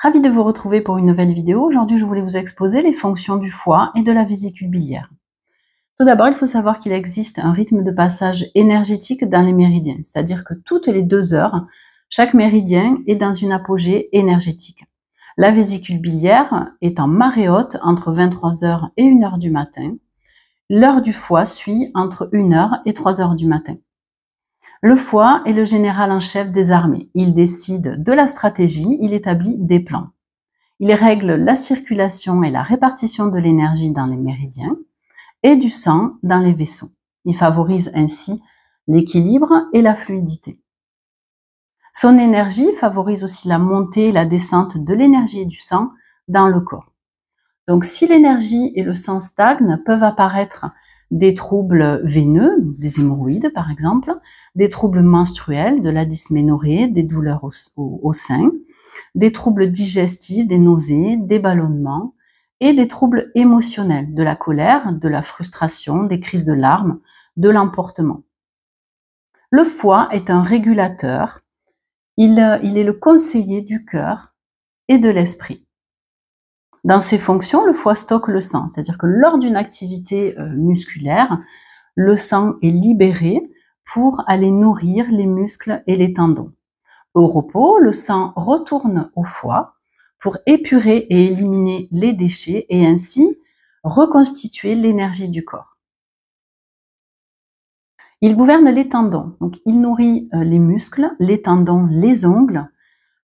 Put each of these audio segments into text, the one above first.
Ravi de vous retrouver pour une nouvelle vidéo. Aujourd'hui, je voulais vous exposer les fonctions du foie et de la vésicule biliaire. Tout d'abord, il faut savoir qu'il existe un rythme de passage énergétique dans les méridiens, c'est-à-dire que toutes les 2 heures, chaque méridien est dans une apogée énergétique. La vésicule biliaire est en marée haute entre 23 heures et 1 heure du matin. L'heure du foie suit entre 1 heure et 3 heures du matin. Le foie est le général en chef des armées. Il décide de la stratégie, il établit des plans. Il règle la circulation et la répartition de l'énergie dans les méridiens et du sang dans les vaisseaux. Il favorise ainsi l'équilibre et la fluidité. Son énergie favorise aussi la montée et la descente de l'énergie et du sang dans le corps. Donc si l'énergie et le sang stagnent, peuvent apparaître des troubles veineux, des hémorroïdes par exemple, des troubles menstruels, de la dysménorrhée, des douleurs au sein, des troubles digestifs, des nausées, des ballonnements et des troubles émotionnels, de la colère, de la frustration, des crises de larmes, de l'emportement. Le foie est un régulateur, il est le conseiller du cœur et de l'esprit. Dans ses fonctions, le foie stocke le sang, c'est-à-dire que lors d'une activité musculaire, le sang est libéré pour aller nourrir les muscles et les tendons. Au repos, le sang retourne au foie pour épurer et éliminer les déchets et ainsi reconstituer l'énergie du corps. Il gouverne les tendons, donc il nourrit les muscles, les tendons, les ongles,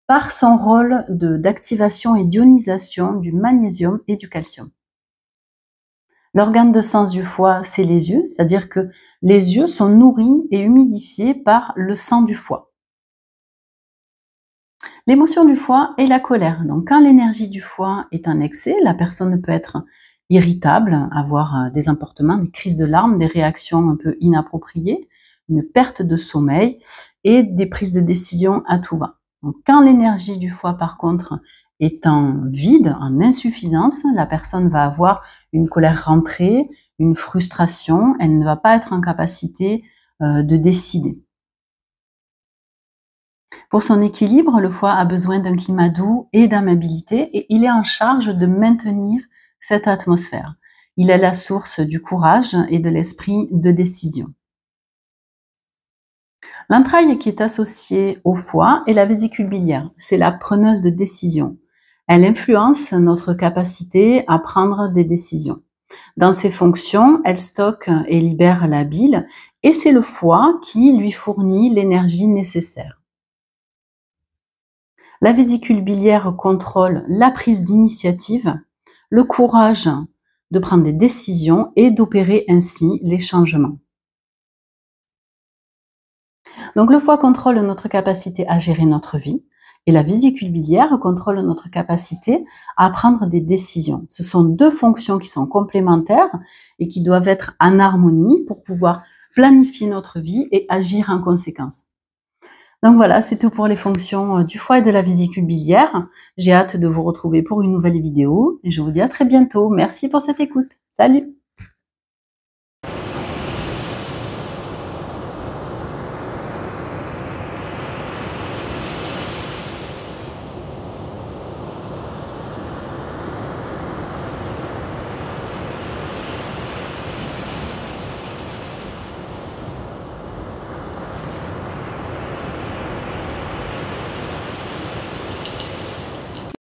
par son rôle d'activation et d'ionisation du magnésium et du calcium. L'organe de sens du foie, c'est les yeux, c'est-à-dire que les yeux sont nourris et humidifiés par le sang du foie. L'émotion du foie est la colère. Donc quand l'énergie du foie est en excès, la personne peut être irritable, avoir des emportements, des crises de larmes, des réactions un peu inappropriées, une perte de sommeil et des prises de décision à tout va. Donc, quand l'énergie du foie, par contre, est en vide, en insuffisance, la personne va avoir une colère rentrée, une frustration, elle ne va pas être en capacité de décider. Pour son équilibre, le foie a besoin d'un climat doux et d'amabilité et il est en charge de maintenir cette atmosphère. Il est la source du courage et de l'esprit de décision. L'entraille qui est associée au foie est la vésicule biliaire. C'est la preneuse de décision. Elle influence notre capacité à prendre des décisions. Dans ses fonctions, elle stocke et libère la bile et c'est le foie qui lui fournit l'énergie nécessaire. La vésicule biliaire contrôle la prise d'initiative, le courage de prendre des décisions et d'opérer ainsi les changements. Donc le foie contrôle notre capacité à gérer notre vie et la vésicule biliaire contrôle notre capacité à prendre des décisions. Ce sont 2 fonctions qui sont complémentaires et qui doivent être en harmonie pour pouvoir planifier notre vie et agir en conséquence. Donc voilà, c'est tout pour les fonctions du foie et de la vésicule biliaire. J'ai hâte de vous retrouver pour une nouvelle vidéo et je vous dis à très bientôt. Merci pour cette écoute. Salut!